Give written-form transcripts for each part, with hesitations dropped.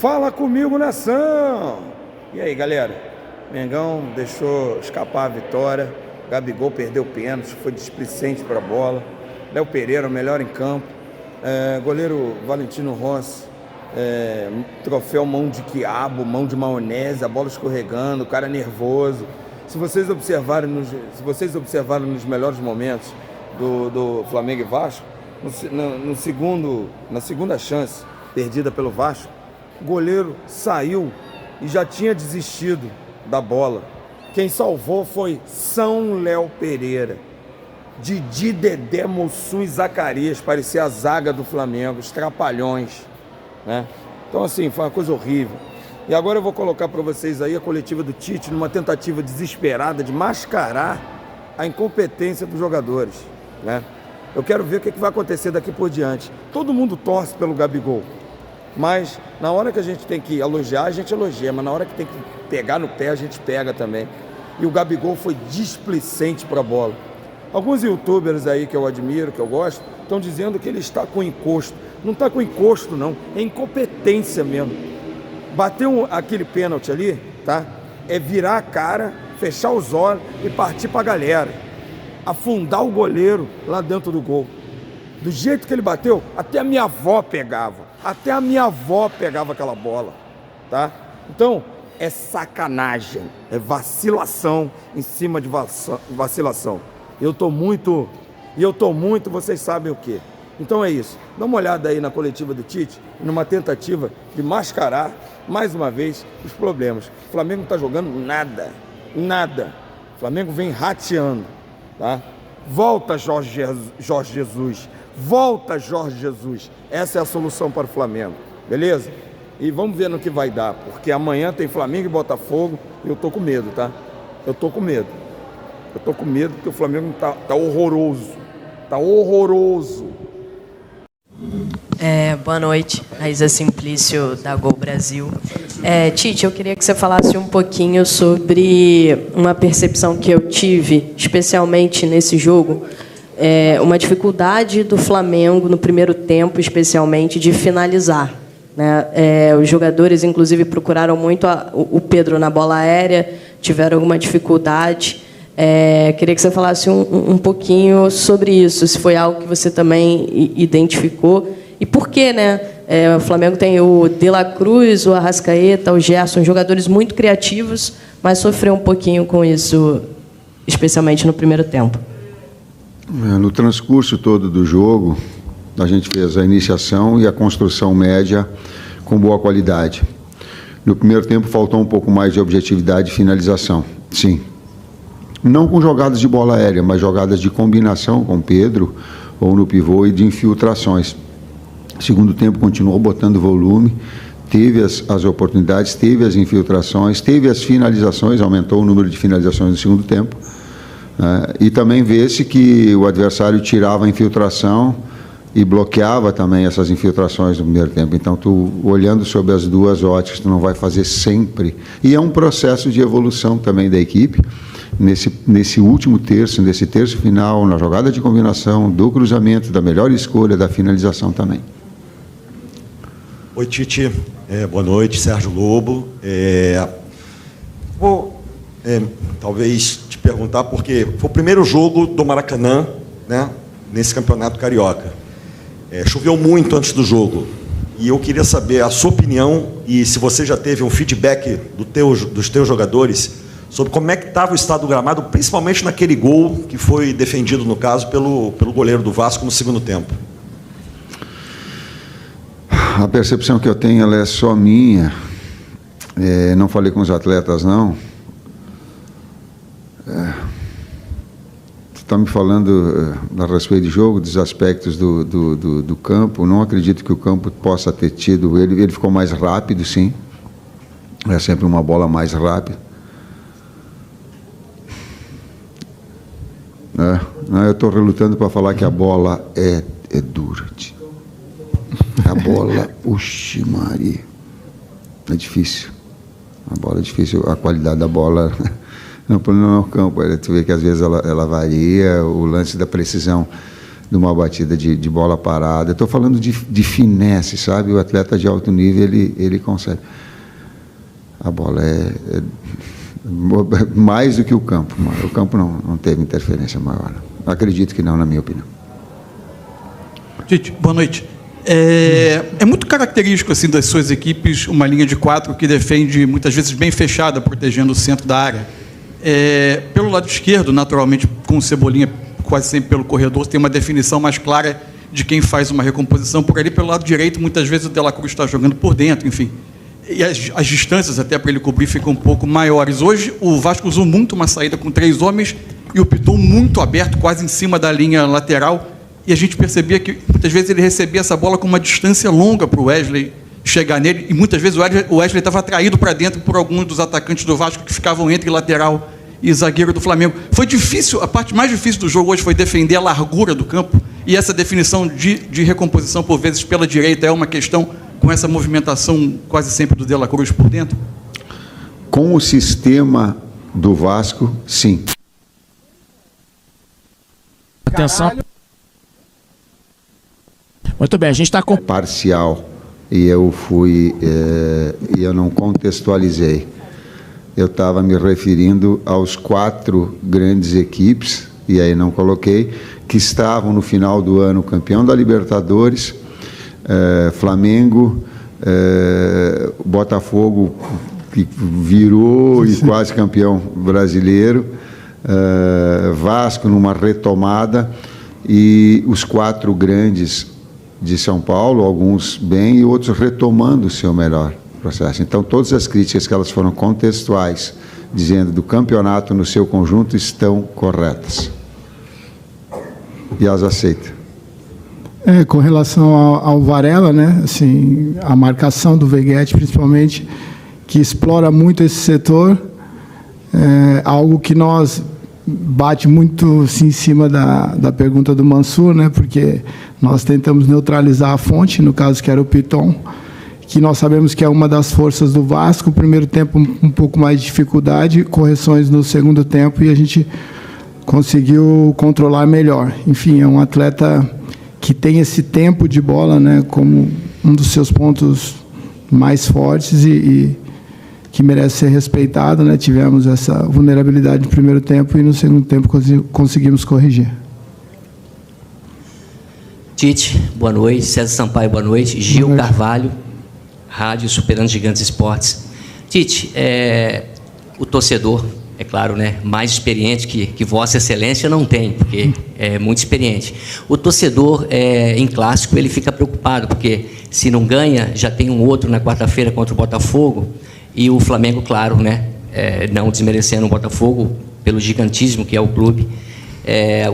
Fala comigo, nação! E aí, galera? Mengão deixou escapar a vitória. Gabigol perdeu o pênalti, foi displicente para a bola. Léo Pereira, o melhor em campo. Goleiro Valentino Rossi, troféu mão de quiabo, mão de maionese, a bola escorregando, o cara nervoso. Se vocês observarem nos melhores momentos do Flamengo e Vasco, na segunda chance perdida pelo Vasco, o goleiro saiu e já tinha desistido da bola. Quem salvou foi São Léo Pereira. Didi, Dedé, Mussum e Zacarias, parecia a zaga do Flamengo, os trapalhões, né? Então assim, foi uma coisa horrível. E agora eu vou colocar para vocês aí a coletiva do Tite numa tentativa desesperada de mascarar a incompetência dos jogadores, né? Eu quero ver o que vai acontecer daqui por diante. Todo mundo torce pelo Gabigol, mas na hora que a gente tem que elogiar, a gente elogia, mas na hora que tem que pegar no pé, a gente pega também. E o Gabigol foi displicente para a bola. Alguns youtubers aí que eu admiro, que eu gosto, estão dizendo que ele está com encosto. Não está com encosto, não. É incompetência mesmo. Bateu aquele pênalti ali, tá? É virar a cara, fechar os olhos e partir para a galera. Afundar o goleiro lá dentro do gol. Do jeito que ele bateu, até a minha avó pegava. Até a minha avó pegava aquela bola, tá? Então, é sacanagem, é vacilação em cima de vacilação. Eu tô muito, vocês sabem o quê. Então é isso. Dá uma olhada aí na coletiva do Tite, numa tentativa de mascarar, mais uma vez, os problemas. O Flamengo não tá jogando nada. O Flamengo vem rateando, tá? Volta Jorge Jesus. Volta Jorge Jesus. Essa é a solução para o Flamengo, beleza? E vamos ver no que vai dar, porque amanhã tem Flamengo e Botafogo e eu tô com medo, tá? Eu tô com medo porque o Flamengo tá horroroso. Tá horroroso. Boa noite, Raíza Simplício, da Gol Brasil. Tite, eu queria que você falasse um pouquinho sobre uma percepção que eu tive, especialmente nesse jogo, uma dificuldade do Flamengo no primeiro tempo, especialmente, de finalizar, né? Os jogadores, inclusive, procuraram muito o Pedro na bola aérea, tiveram alguma dificuldade. Queria que você falasse um pouquinho sobre isso, se foi algo que você também identificou. E por quê, né? O Flamengo tem o De La Cruz, o Arrascaeta, o Gerson, jogadores muito criativos, mas sofreu um pouquinho com isso, especialmente no primeiro tempo. No transcurso todo do jogo, a gente fez a iniciação e a construção média com boa qualidade. No primeiro tempo faltou um pouco mais de objetividade e finalização, sim. Não com jogadas de bola aérea, mas jogadas de combinação com Pedro ou no pivô e de infiltrações. Segundo tempo continuou botando volume, teve as oportunidades, teve as infiltrações, teve as finalizações, aumentou o número de finalizações no segundo tempo. E também vê-se que o adversário tirava a infiltração e bloqueava também essas infiltrações no primeiro tempo. Então, tu olhando sobre as duas óticas, tu não vai fazer sempre. E é um processo de evolução também da equipe. Nesse último terço, nesse terço final, na jogada de combinação, do cruzamento, da melhor escolha, da finalização também. Oi, Tite. Boa noite, Sérgio Lobo. Vou talvez te perguntar, porque foi o primeiro jogo do Maracanã, né, nesse campeonato carioca. Choveu muito antes do jogo. E eu queria saber a sua opinião e se você já teve um feedback dos teus jogadores sobre como é que estava o estado do gramado, principalmente naquele gol que foi defendido, no caso, pelo goleiro do Vasco no segundo tempo. A percepção que eu tenho, ela é só minha. Não falei com os atletas, não. Você está me falando a respeito de jogo, dos aspectos do campo. Não acredito que o campo possa ter tido... Ele ficou mais rápido, sim. É sempre uma bola mais rápida. Eu estou relutando para falar que a bola é dura. A bola, oxi, Maria. É difícil. A bola é difícil. A qualidade da bola... Não, no campo, tu vê que às vezes ela varia, o lance da precisão uma batida de bola parada. Eu estou falando de finesse, sabe? O atleta de alto nível, ele consegue. A bola é mais do que o campo. O campo não teve interferência maior. Acredito que não, na minha opinião. Tite, boa noite. É muito característico assim das suas equipes uma linha de 4 que defende muitas vezes bem fechada, protegendo o centro da área. Pelo lado esquerdo, naturalmente, com o Cebolinha quase sempre pelo corredor, tem uma definição mais clara de quem faz uma recomposição. Por ali, pelo lado direito, muitas vezes o De La Cruz está jogando por dentro, enfim. E as distâncias até para ele cobrir ficam um pouco maiores. Hoje, o Vasco usou muito uma saída com 3 homens e o Piton muito aberto, quase em cima da linha lateral. E a gente percebia que, muitas vezes, ele recebia essa bola com uma distância longa para o Wesley chegar nele. E, muitas vezes, o Wesley estava atraído para dentro por alguns dos atacantes do Vasco que ficavam entre lateral e zagueiro do Flamengo. Foi difícil, a parte mais difícil do jogo hoje foi defender a largura do campo. E essa definição de recomposição, por vezes, pela direita é uma questão com essa movimentação quase sempre do De La Cruz por dentro? Com o sistema do Vasco, sim. Atenção. Muito bem, a gente está com... Parcial, e eu não contextualizei. Eu estava me referindo aos 4 grandes equipes, e aí não coloquei, que estavam no final do ano campeão da Libertadores, Flamengo, Botafogo, que virou e quase campeão brasileiro, Vasco numa retomada, e os 4 grandes de São Paulo, alguns bem e outros retomando o seu melhor processo. Então, todas as críticas que elas foram contextuais, dizendo do campeonato no seu conjunto, estão corretas. E as aceito. Com relação ao Varela, né, assim, a marcação do Veguete, principalmente, que explora muito esse setor, algo que nós bate muito assim, em cima da pergunta do Mansur, né, porque nós tentamos neutralizar a fonte, no caso que era o Piton, que nós sabemos que é uma das forças do Vasco. O primeiro tempo um pouco mais de dificuldade, correções no segundo tempo, e a gente conseguiu controlar melhor. Enfim, é um atleta que tem esse tempo de bola, né, como um dos seus pontos mais fortes e que merece ser respeitado, né? Tivemos essa vulnerabilidade no primeiro tempo e no segundo tempo conseguimos corrigir. Tite, boa noite. César Sampaio, boa noite. Gil Carvalho, Rádio Superando Gigantes Esportes. Tite, o torcedor, é claro, né, mais experiente que Vossa Excelência não tem, porque é muito experiente. O torcedor, em clássico, ele fica preocupado, porque se não ganha, já tem um outro na quarta-feira contra o Botafogo, e o Flamengo, claro, né, não desmerecendo o Botafogo pelo gigantismo que é o clube,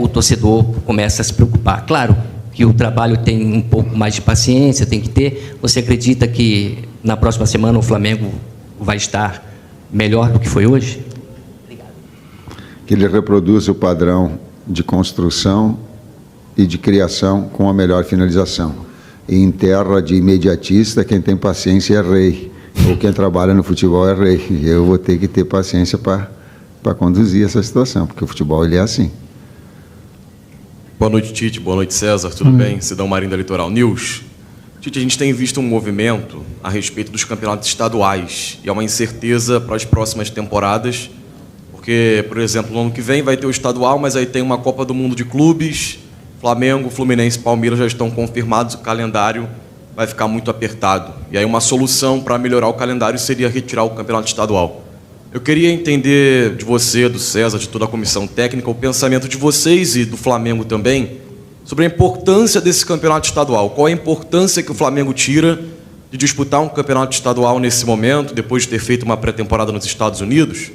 o torcedor começa a se preocupar. Claro que o trabalho tem um pouco mais de paciência, tem que ter. Você acredita que na próxima semana o Flamengo vai estar melhor do que foi hoje? Obrigado. Que ele reproduz o padrão de construção e de criação com a melhor finalização. E em terra de imediatista, quem tem paciência é rei. Ou quem trabalha no futebol é rei. Eu vou ter que ter paciência para conduzir essa situação, porque o futebol ele é assim. Boa noite, Tite. Boa noite, César. Tudo bem? Cidão Marinho da Litoral News. Tite, a gente tem visto um movimento a respeito dos campeonatos estaduais e é uma incerteza para as próximas temporadas, porque, por exemplo, no ano que vem vai ter o estadual, mas aí tem uma Copa do Mundo de clubes, Flamengo, Fluminense e Palmeiras já estão confirmados, o calendário vai ficar muito apertado. E aí uma solução para melhorar o calendário seria retirar o campeonato estadual. Eu queria entender de você, do César, de toda a comissão técnica, o pensamento de vocês e do Flamengo também, sobre a importância desse campeonato estadual. Qual a importância que o Flamengo tira de disputar um campeonato estadual nesse momento, depois de ter feito uma pré-temporada nos Estados Unidos?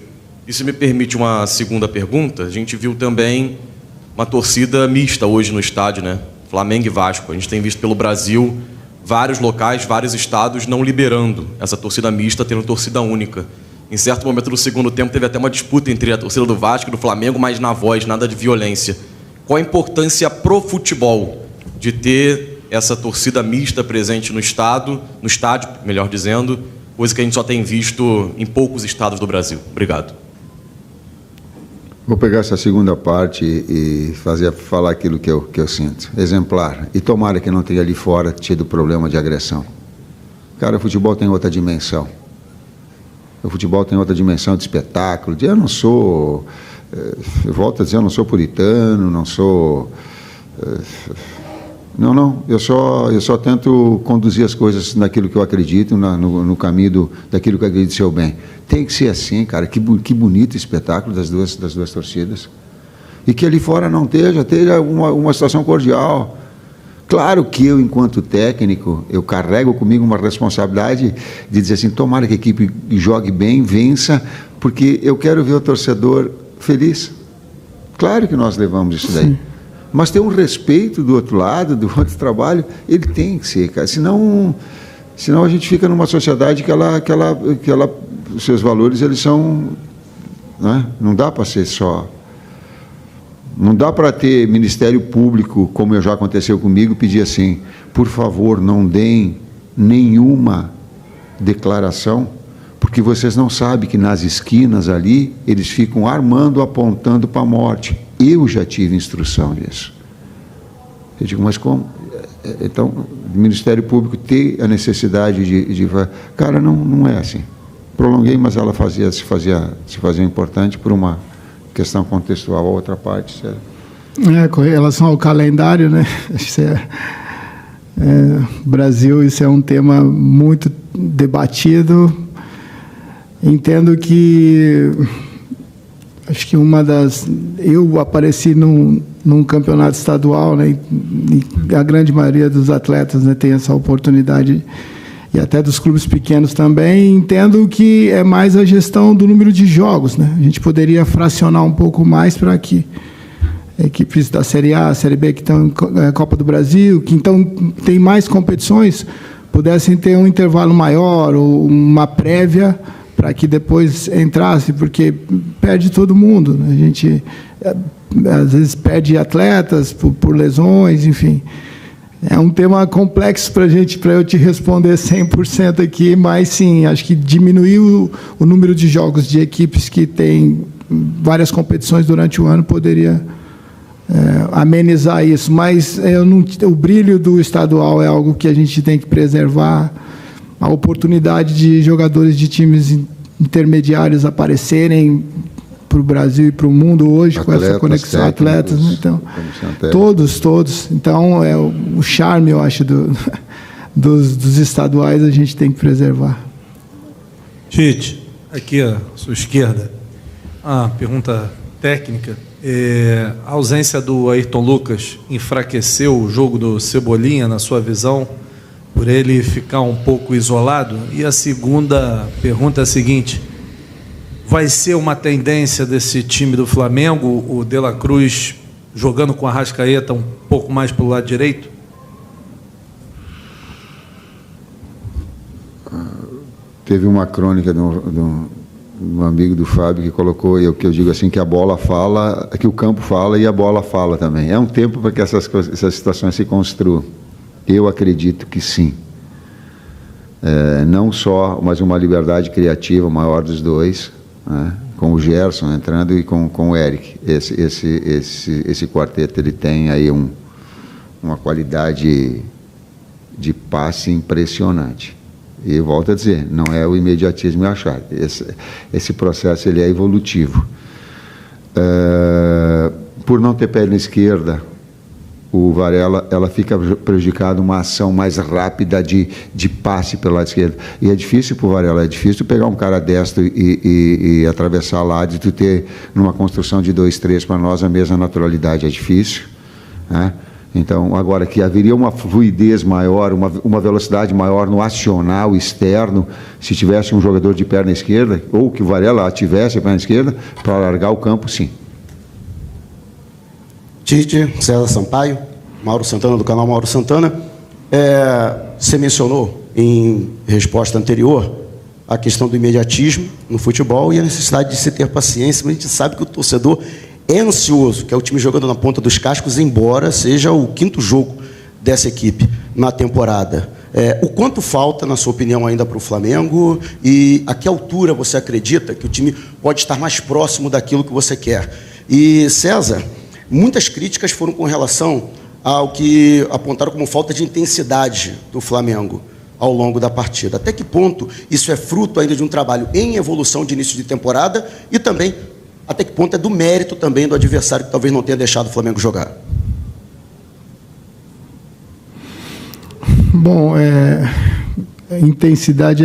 E se me permite uma segunda pergunta, a gente viu também uma torcida mista hoje no estádio, né? Flamengo e Vasco. A gente tem visto pelo Brasil vários locais, vários estados não liberando essa torcida mista, tendo torcida única. Em certo momento do segundo tempo teve até uma disputa entre a torcida do Vasco e do Flamengo, mas na voz, nada de violência. Qual a importância pro futebol de ter essa torcida mista presente no estádio, melhor dizendo, coisa que a gente só tem visto em poucos estados do Brasil? Obrigado. Vou pegar essa segunda parte e falar aquilo que eu sinto. Exemplar. E tomara que não tenha ali fora tido problema de agressão. Cara, o futebol tem outra dimensão. O futebol tem outra dimensão de espetáculo. Eu não sou... Eu volto a dizer, eu não sou puritano, não sou... Não. Eu só tento conduzir as coisas naquilo que eu acredito, no caminho daquilo que eu acredito ser o bem. Tem que ser assim, cara. Que bonito espetáculo das duas torcidas. E que ali fora não esteja uma situação cordial. Claro que eu, enquanto técnico, eu carrego comigo uma responsabilidade de dizer assim, tomara que a equipe jogue bem, vença, porque eu quero ver o torcedor feliz. Claro que nós levamos isso daí. Sim. Mas tem um respeito do outro lado, do outro trabalho, ele tem que ser, cara. Senão a gente fica numa sociedade que os seus valores, eles são... Né? Não dá para ser só... Não dá para ter Ministério Público, como já aconteceu comigo, pedir assim, por favor, não deem nenhuma declaração, porque vocês não sabem que nas esquinas ali, eles ficam armando, apontando para a morte. Eu já tive instrução disso. Eu digo, mas como? Então, o Ministério Público ter a necessidade de... Cara, não é assim. Prolonguei, mas ela se fazia importante por uma questão contextual. A outra parte... Com relação ao calendário, né? Brasil, isso é um tema muito debatido. Entendo que... Acho que eu apareci num campeonato estadual, né, e a grande maioria dos atletas, né, tem essa oportunidade, e até dos clubes pequenos também. Entendo que é mais a gestão do número de jogos, né? A gente poderia fracionar um pouco mais para que equipes da Série A, Série B, que estão em Copa do Brasil, que então tem mais competições, pudessem ter um intervalo maior ou uma prévia, para que depois entrasse, porque perde todo mundo, né? A gente, às vezes, perde atletas por lesões, enfim. É um tema complexo para eu te responder 100% aqui, mas, sim, acho que diminuir o número de jogos de equipes que têm várias competições durante o ano poderia amenizar isso. Mas o brilho do estadual é algo que a gente tem que preservar, a oportunidade de jogadores de times intermediários aparecerem para o Brasil e para o mundo hoje, atletas, com essa conexão, atletas, né? Então, todos. Então, o charme, eu acho, dos estaduais a gente tem que preservar. Tite, aqui à sua esquerda, uma pergunta técnica. A ausência do Ayrton Lucas enfraqueceu o jogo do Cebolinha, na sua visão, por ele ficar um pouco isolado? E a segunda pergunta é a seguinte: vai ser uma tendência desse time do Flamengo, o De La Cruz jogando com a Arrascaeta um pouco mais para o lado direito? Teve uma crônica de um amigo do Fábio que colocou, que eu digo assim, que a bola fala, que o campo fala e a bola fala também. É um tempo para que essas situações se construam. Eu acredito que sim. Não só, mas uma liberdade criativa maior dos dois, né? Com o Gerson entrando e com o Eric. Esse quarteto, ele tem aí uma qualidade de passe impressionante. E volto a dizer, não é o imediatismo e achar. Esse processo, ele é evolutivo. Por não ter perna esquerda, o Varela, ela fica prejudicada uma ação mais rápida de passe pelo lado esquerdo. E é difícil para o Varela, é difícil pegar um cara destro e atravessar lá, de tu ter, numa construção de 2-3, para nós, a mesma naturalidade. É difícil, né? Então, agora, que haveria uma fluidez maior, uma velocidade maior no acional externo, se tivesse um jogador de perna esquerda, ou que o Varela tivesse a perna esquerda, para largar o campo, sim. Tite, César Sampaio, Mauro Santana, do canal Mauro Santana. Você mencionou, em resposta anterior, a questão do imediatismo no futebol e a necessidade de se ter paciência, mas a gente sabe que o torcedor é ansioso, que é o time jogando na ponta dos cascos, embora seja o 5º jogo dessa equipe na temporada. O quanto falta, na sua opinião, ainda para o Flamengo, e a que altura você acredita que o time pode estar mais próximo daquilo que você quer? E, César, muitas críticas foram com relação ao que apontaram como falta de intensidade do Flamengo ao longo da partida. Até que ponto isso é fruto ainda de um trabalho em evolução de início de temporada e também até que ponto é do mérito também do adversário que talvez não tenha deixado o Flamengo jogar? Bom, intensidade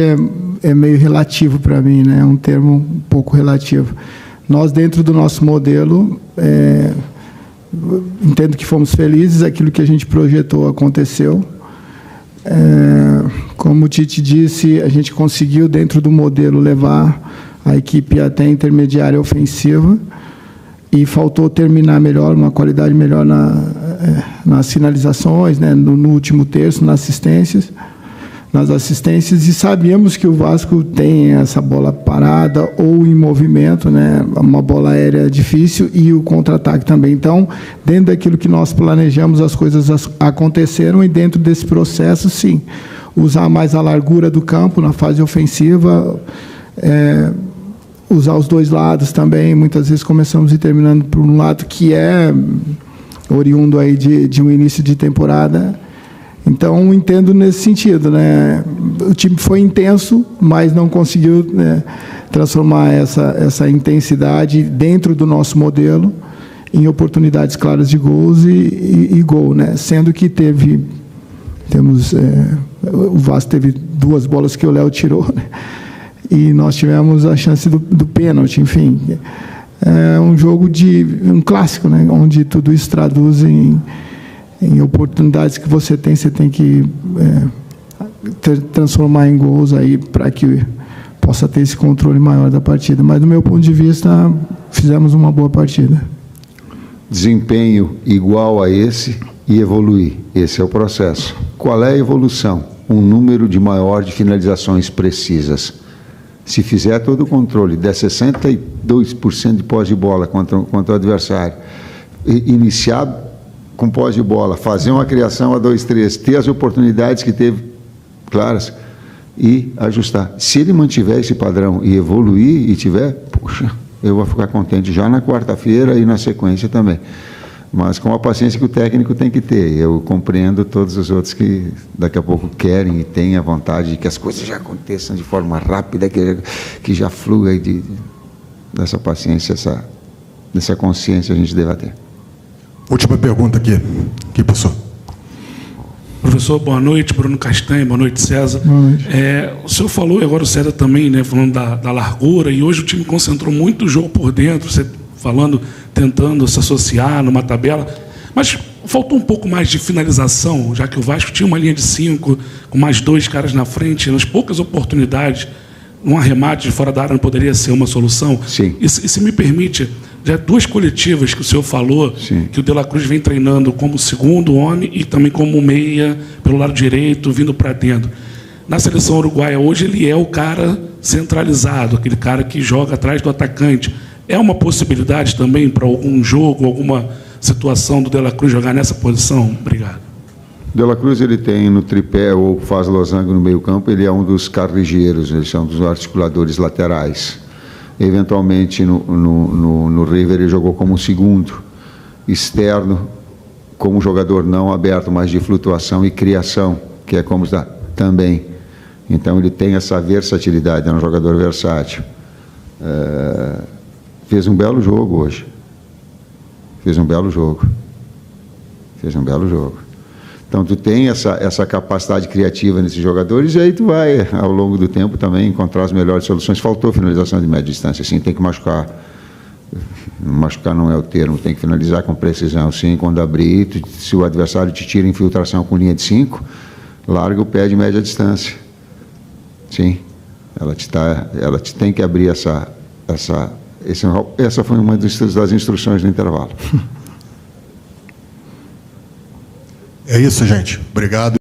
é meio relativo para mim, né? É um termo um pouco relativo. Nós, dentro do nosso modelo, entendo que fomos felizes, aquilo que a gente projetou aconteceu. Como o Tite disse, a gente conseguiu, dentro do modelo, levar a equipe até a intermediária ofensiva e faltou terminar melhor, uma qualidade melhor nas finalizações, né, no último terço, nas assistências, e sabíamos que o Vasco tem essa bola parada ou em movimento, né, uma bola aérea difícil e o contra-ataque também. Então, dentro daquilo que nós planejamos, as coisas aconteceram, e dentro desse processo, sim, usar mais a largura do campo na fase ofensiva, usar os dois lados também. Muitas vezes começamos e terminando por um lado que é oriundo aí de um início de temporada. Então, entendo nesse sentido, né? O time foi intenso, mas não conseguiu, né, transformar essa intensidade dentro do nosso modelo em oportunidades claras de gols e gol, né? Sendo que o Vasco teve 2 bolas que o Léo tirou, né? E nós tivemos a chance do pênalti, enfim. É um jogo um clássico, né? Onde tudo isso traduz em oportunidades que você tem que transformar em gols aí para que possa ter esse controle maior da partida. Mas, do meu ponto de vista, fizemos uma boa partida. Desempenho igual a esse e evoluir. Esse é o processo. Qual é a evolução? Um número maior de finalizações precisas. Se fizer todo o controle, der 62% de posse de bola contra o adversário, iniciar com posse de bola, fazer uma criação a 2-3, ter as oportunidades que teve claras e ajustar. Se ele mantiver esse padrão e evoluir e tiver, puxa, eu vou ficar contente já na quarta-feira e na sequência também. Mas com a paciência que o técnico tem que ter. Eu compreendo todos os outros que daqui a pouco querem e têm a vontade de que as coisas já aconteçam de forma rápida, que já flua dessa paciência, dessa consciência a gente deve ter. Última pergunta aqui, professor. Professor, boa noite. Bruno Castanha, boa noite, César. Boa noite. O senhor falou, e agora o César também, né, falando da largura, e hoje o time concentrou muito o jogo por dentro, você falando, tentando se associar numa tabela, mas faltou um pouco mais de finalização, já que o Vasco tinha uma linha de 5, com mais 2 caras na frente, nas poucas oportunidades, um arremate de fora da área não poderia ser uma solução? Sim. E se me permite, já 2 coletivas que o senhor falou, sim, que o De La Cruz vem treinando como segundo homem e também como meia pelo lado direito, vindo para dentro. Na seleção uruguaia hoje ele é o cara centralizado, aquele cara que joga atrás do atacante. É uma possibilidade também para algum jogo, alguma situação do De La Cruz jogar nessa posição? Obrigado. De La Cruz, ele tem no tripé ou faz losango no meio campo, ele é um dos carrilheiros, ele é um dos articuladores laterais. Eventualmente no River ele jogou como segundo, externo, como jogador não aberto, mas de flutuação e criação, que é como está também. Então ele tem essa versatilidade, é um jogador versátil. Fez um belo jogo hoje. Fez um belo jogo. Então, tu tem essa capacidade criativa nesses jogadores, e aí tu vai, ao longo do tempo, também encontrar as melhores soluções. Faltou finalização de média distância, sim, tem que machucar. Machucar não é o termo, tem que finalizar com precisão, sim, quando abrir, se o adversário te tira infiltração com linha de 5, larga o pé de média distância. Sim, ela te tem que abrir essa foi uma das instruções do intervalo. É isso, gente. Obrigado.